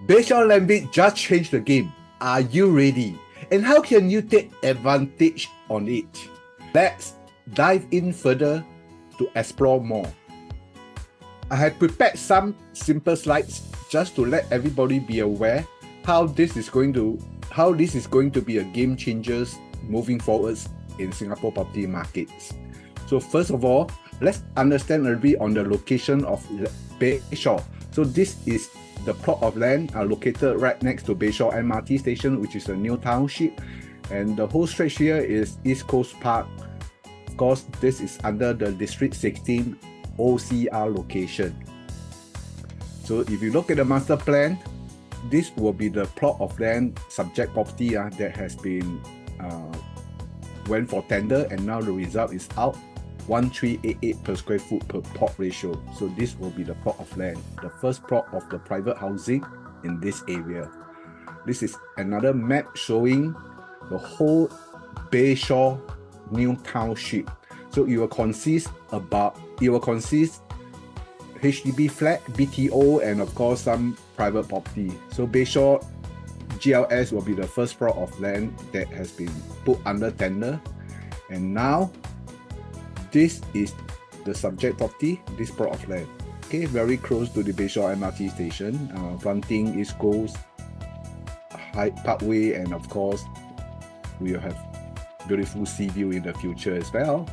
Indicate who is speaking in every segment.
Speaker 1: Bayshore land bid just changed the game. Are you ready? And how can you take advantage on it? Let's dive in further to explore more. I have prepared some simple slides just to let everybody be aware how this is going to be a game changer moving forwards in Singapore property markets. So first of all, let's understand a bit on the location of Bayshore. So this is the plot of land located right next to Bayshore MRT station, which is a new township, and the whole stretch here is East Coast Park. Of course, this is under the District 16 OCR location. So if you look at the master plan, this will be the plot of land subject property that has been went for tender, and now the result is out, 1388 per square foot per plot ratio. So this will be the plot of land, the first plot of the private housing in this area. This is another map showing the whole Bayshore new township. So it will consist HDB flat, BTO, and of course some private property. So Bayshore GLS will be the first plot of land that has been put under tender, and now this is the subject property, this plot of land. Okay, very close to the Bayshore MRT station, fronting East Coast High Parkway, and of course we will have beautiful sea view in the future as well.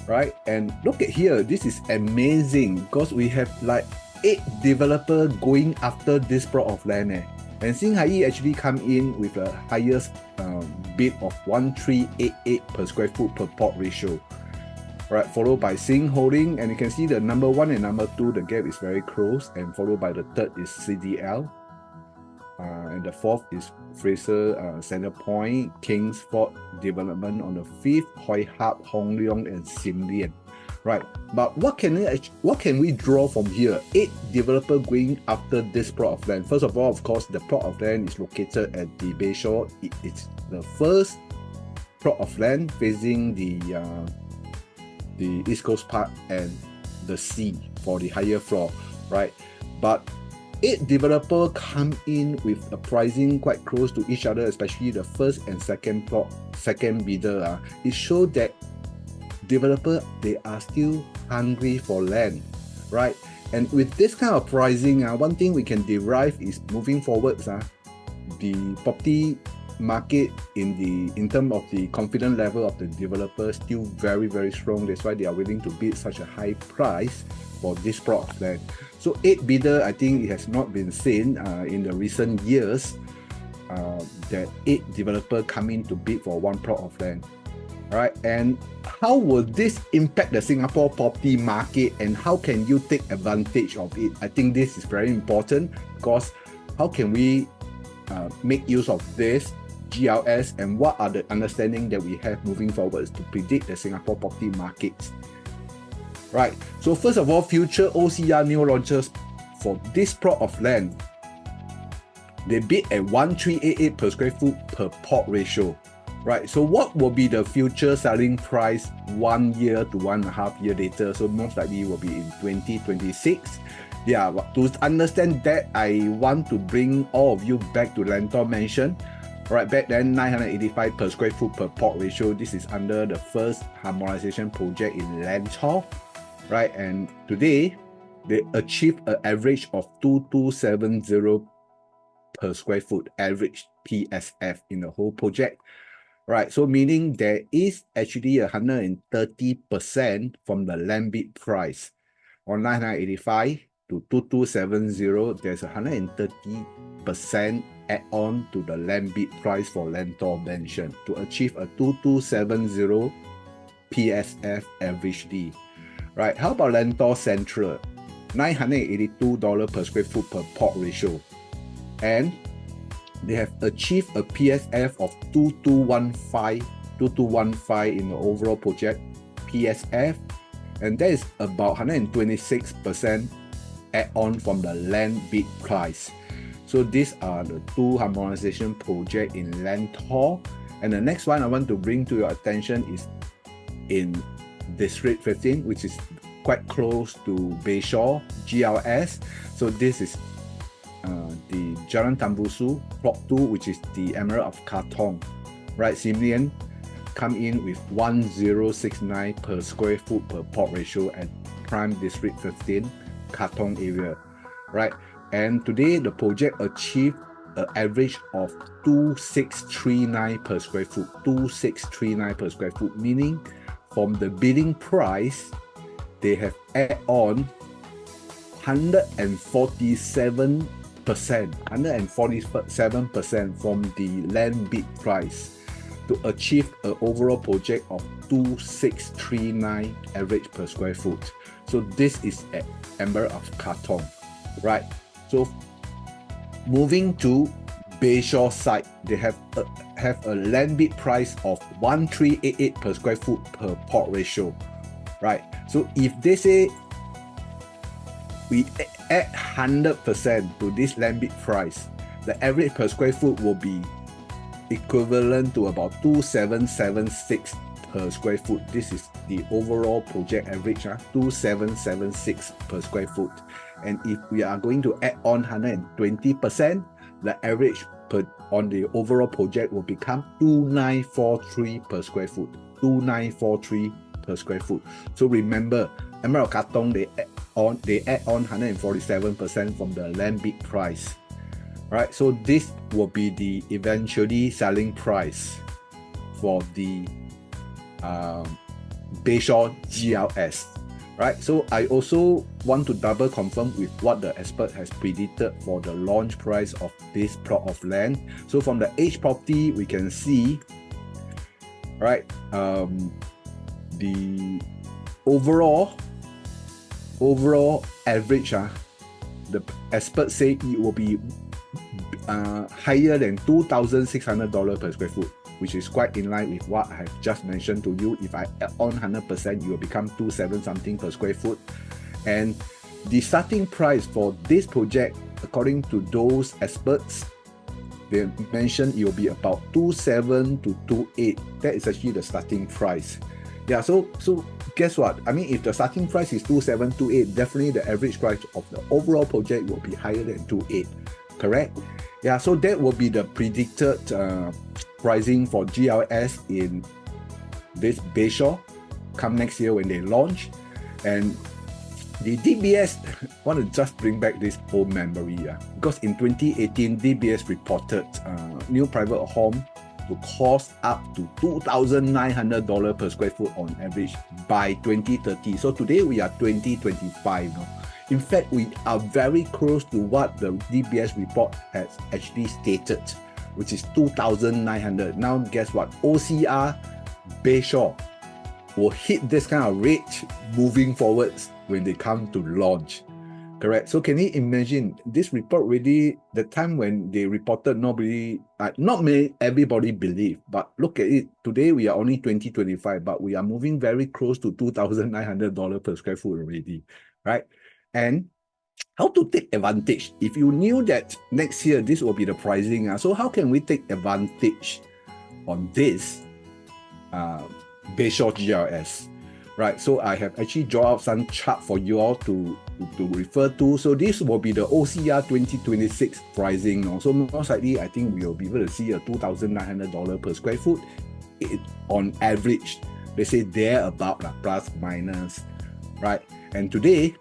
Speaker 1: Right, and look at here, this is amazing because we have like 8 developers going after this plot of land, and Singhai actually come in with a highest bid of 1388 per square foot per plot ratio, right, followed by Sing Holding, and you can see the number 1 and number 2, the gap is very close, and followed by the third is CDL, and the fourth is Fraser Centrepoint, Kingsford Development on the 5th, Hoi Hap, Hong Leong, and Sim Lian. Right, but what can we draw from here? 8 developers going after this plot of land. First of all, of course, the plot of land is located at the Bayshore. It's the first plot of land facing the East Coast Park and the sea for the higher floor, right? But 8 developers come in with a pricing quite close to each other, especially the first and second bidder. It shows that developers, they are still hungry for land, right? And with this kind of pricing, one thing we can derive is moving forwards, the property market in terms of the confidence level of the developers still very, very strong. That's why they are willing to bid such a high price for this plot of land. So 8 bidder, I think it has not been seen in the recent years that 8 developers come in to bid for one plot of land. Right, and how will this impact the Singapore property market, and how can you take advantage of it? I think this is very important, because how can we make use of this GLS, and what are the understanding that we have moving forward to predict the Singapore property markets? Right, so first of all, future OCR new launches for this plot of land, they bid at 1388 per square foot per plot ratio. Right, so what will be the future selling price 1 year to 1.5 years later? So most likely will be in 2026. Yeah, to understand that, I want to bring all of you back to Lentor Mansion. Right, back then 985 per square foot per plot ratio. This is under the first harmonization project in Lentor. Right, and today they achieved an average of 2270 per square foot average PSF in the whole project. Right, so meaning there is actually 130% from the land bid price. On 985 to 2270, there's 130% add-on to the land bid price for Lentor Mansion to achieve a 2270 PSF average D. Right, how about Lentor Central? $982 per square foot per plot ratio. And they have achieved a PSF of 2215 in the overall project PSF, and that is about 126% add-on from the land bid price. So these are the 2 harmonization projects in Lentor. And the next one I want to bring to your attention is in District 15, which is quite close to Bayshore GLS. So this is the Jalan Tambusu, Plot 2, which is the Emerald of Katong, right? Simian come in with 1069 per square foot per plot ratio at Prime District 15, Katong area, right? And today the project achieved an average of 2639 per square foot, 2639 per square foot, meaning from the bidding price, they have add on 147% from the land bid price to achieve an overall project of 2639 average per square foot. So this is at Emerald of Katong, right? So moving to Bayshore site, they have a land bid price of 1388 per square foot per plot ratio, right? So if they say we add 100% to this land bid price, the average per square foot will be equivalent to about 2776 per square foot. This is the overall project average, 2776 per square foot. And if we are going to add on 120%, the average on the overall project will become 2943 per square foot. 2943 per square foot. So remember, Emerald Katong, they add on 147% from the land bid price. Right, so this will be the eventually selling price for the Bayshore GLS. Right, so I also want to double confirm with what the expert has predicted for the launch price of this plot of land. So from the H property, we can see, right, the overall average, the experts say it will be higher than $2,600 per square foot, which is quite in line with what I have just mentioned to you. If I add on 100%, it will become 27 something per square foot. And the starting price for this project, according to those experts, they mentioned it will be about 27 to 28. That is actually the starting price. Yeah, so guess what? I mean, if the starting price is 27, 28, definitely the average price of the overall project will be higher than 28. Correct? Yeah, so that will be the predicted pricing for GLS in this Bayshore come next year when they launch. And the DBS, I want to just bring back this old memory, because in 2018, DBS reported new private home to cost up to $2,900 per square foot on average by 2030. So today we are 2025 now. In fact, we are very close to what the DBS report has actually stated, which is 2,900. Now, guess what? OCR Bayshore will hit this kind of rate moving forwards when they come to launch. Correct? So can you imagine this report really, the time when they reported, everybody believed, but look at it. Today, we are only 2025, but we are moving very close to $2,900 per square foot already, right? And how to take advantage? If you knew that next year this will be the pricing, so how can we take advantage on this Bayshore GLS? Right, so I have actually drawn out some chart for you all to refer to. So this will be the OCR 2026 pricing. So most likely, I think we will be able to see a $2,900 per square foot on average. They say there about plus minus, right? And today,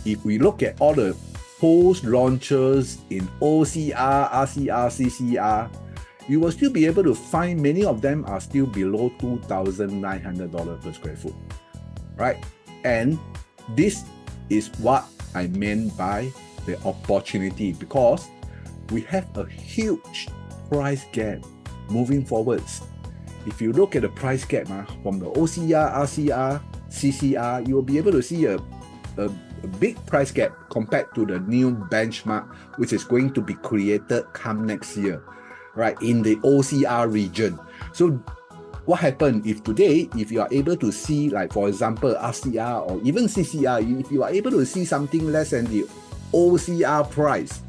Speaker 1: if we look at all the post launches in OCR, RCR, CCR, you will still be able to find many of them are still below $2,900 per square foot, right? And this is what I meant by the opportunity, because we have a huge price gap moving forwards. If you look at the price gap from the OCR, RCR, CCR, you will be able to see a big price gap compared to the new benchmark, which is going to be created come next year, right, in the OCR region. So what happened if today, if you are able to see, like for example, RCR or even CCR, if you are able to see something less than the OCR price,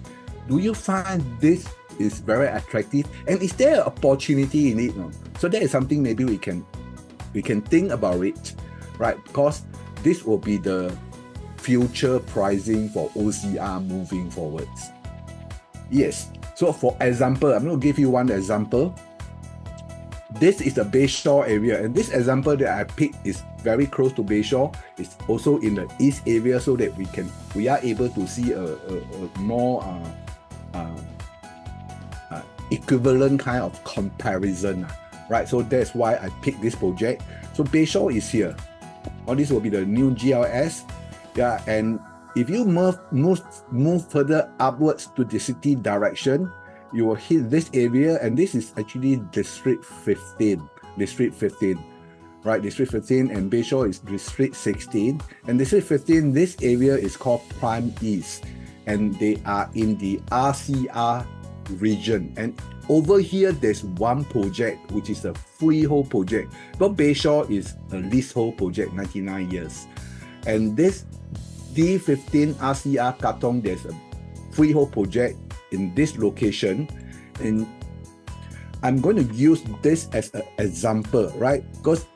Speaker 1: do you find this is very attractive? And is there an opportunity in it? No? So that is something maybe we can think about it, right? Because this will be the future pricing for OCR moving forwards. Yes. So for example, I'm going to give you one example. This is the Bayshore area, and this example that I picked is very close to Bayshore. It's also in the east area, so that we are able to see a more equivalent kind of comparison, right? So that's why I picked this project. So Bayshore is here. All this will be the new GLS, yeah. And if you move further upwards to the city direction, you will hit this area, and this is actually District 15. District 15, right? District 15, and Bayshore is District 16. And District 15, this area is called Prime East, and they are in the RCR region. And over here, there's one project, which is a freehold project. But Bayshore is a leasehold project, 99 years. And this D15 RCR Katong, there's a freehold project in this location, and I'm going to use this as an example, right? Because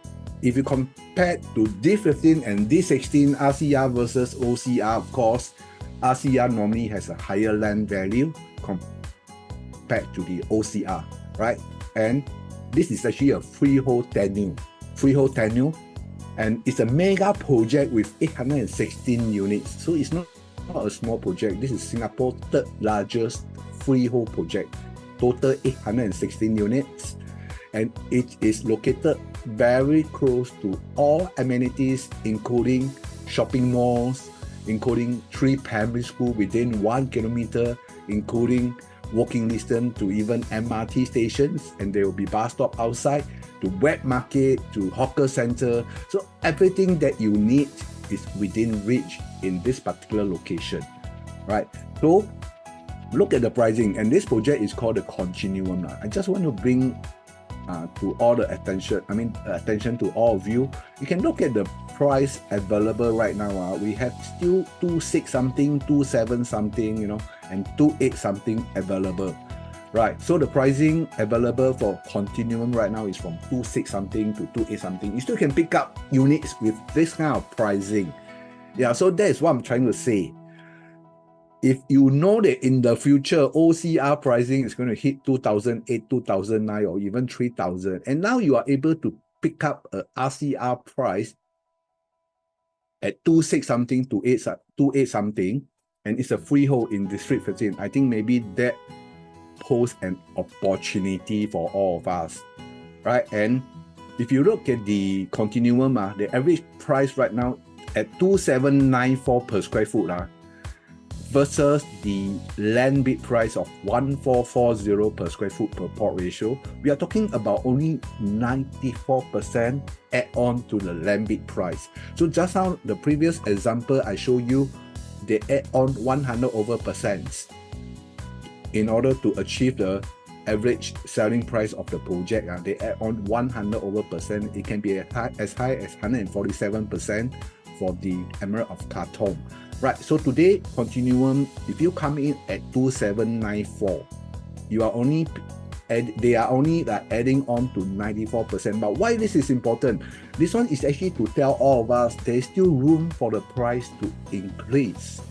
Speaker 1: if you compare to D15 and D16 RCR versus OCR, of course, RCR normally has a higher land value compared to the OCR, right? And this is actually a freehold tenure, and it's a mega project with 816 units. So it's not a small project. This is Singapore's third largest freehold project, total 816 units, and it is located very close to all amenities, including shopping malls, including 3 primary schools within 1 kilometer, including walking distance to even MRT stations, and there will be bus stop outside, to wet market, to hawker center. So everything that you need is within reach in this particular location, right? So look at the pricing, and this project is called the Continuum. I just want to bring to all the attention to all of you. You can look at the price available right now. We have still 26 something, 27 something, and 28 something available, right? So the pricing available for Continuum right now is from 26 something to 28 something. You still can pick up units with this kind of pricing. Yeah, so that is what I'm trying to say. If you know that in the future OCR pricing is going to hit 2008, 2009, or even 3000, and now you are able to pick up a RCR price at 26 something to 28 something, and it's a freehold in District 15, I think maybe that poses an opportunity for all of us, right? And if you look at the Continuum, the average price right now at 2794 per square foot, versus the land bid price of 1440 per square foot per plot ratio, we are talking about only 94% add on to the land bid price. So just now, the previous example I showed you, they add on 100% in order to achieve the average selling price of the project. They add on 100%. It can be as high as 147% for the Emerald of Katong. Right, so today, Continuum, if you come in at 2794, you are only they are only adding on to 94%. But why this is important? This one is actually to tell all of us there is still room for the price to increase.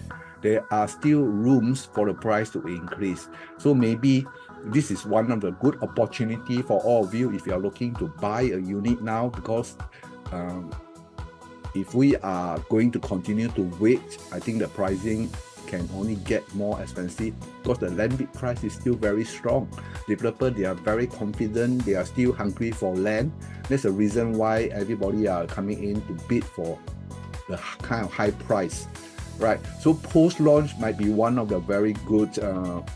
Speaker 1: There are still rooms for the price to increase. So maybe this is one of the good opportunity for all of you if you are looking to buy a unit now, because if we are going to continue to wait, I think the pricing can only get more expensive, because the land bid price is still very strong. Developers, they are very confident, they are still hungry for land. That's the reason why everybody are coming in to bid for the kind of high price, right? So post-launch might be one of the very good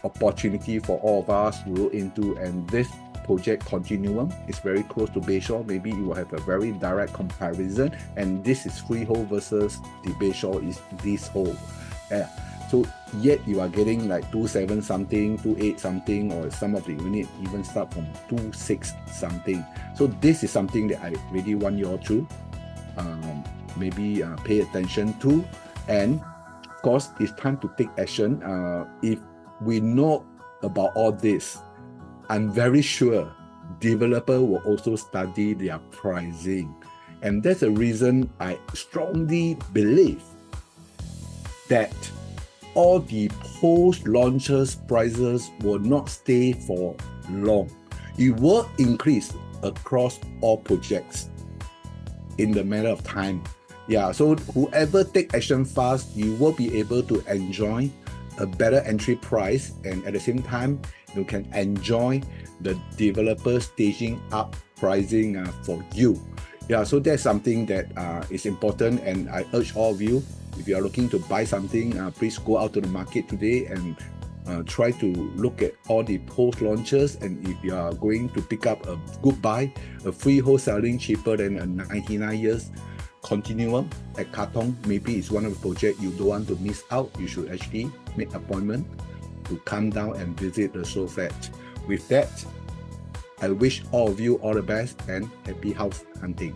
Speaker 1: opportunity for all of us to look into, and this project Continuum is very close to Bayshore. Maybe you will have a very direct comparison, and this is freehold versus the Bayshore is leasehold. So yet you are getting like 27 something, 28 something, or some of the unit even start from 26 something. So this is something that I really want you all to maybe pay attention to. And of course, it's time to take action. If we know about all this, I'm very sure developer will also study their pricing. And that's the reason I strongly believe that all the post-launches prices will not stay for long. It will increase across all projects in the matter of time. Yeah, so whoever take action fast, you will be able to enjoy a better entry price, and at the same time, you can enjoy the developer staging up pricing for you. Yeah, so that's something that is important, and I urge all of you, if you are looking to buy something, please go out to the market today and try to look at all the post launches. And if you are going to pick up a good buy, a freehold selling cheaper than a 99 years Continuum at Katong, maybe it's one of the projects you don't want to miss out. You should actually make an appointment to come down and visit the show flat. With that, I wish all of you all the best and happy house hunting.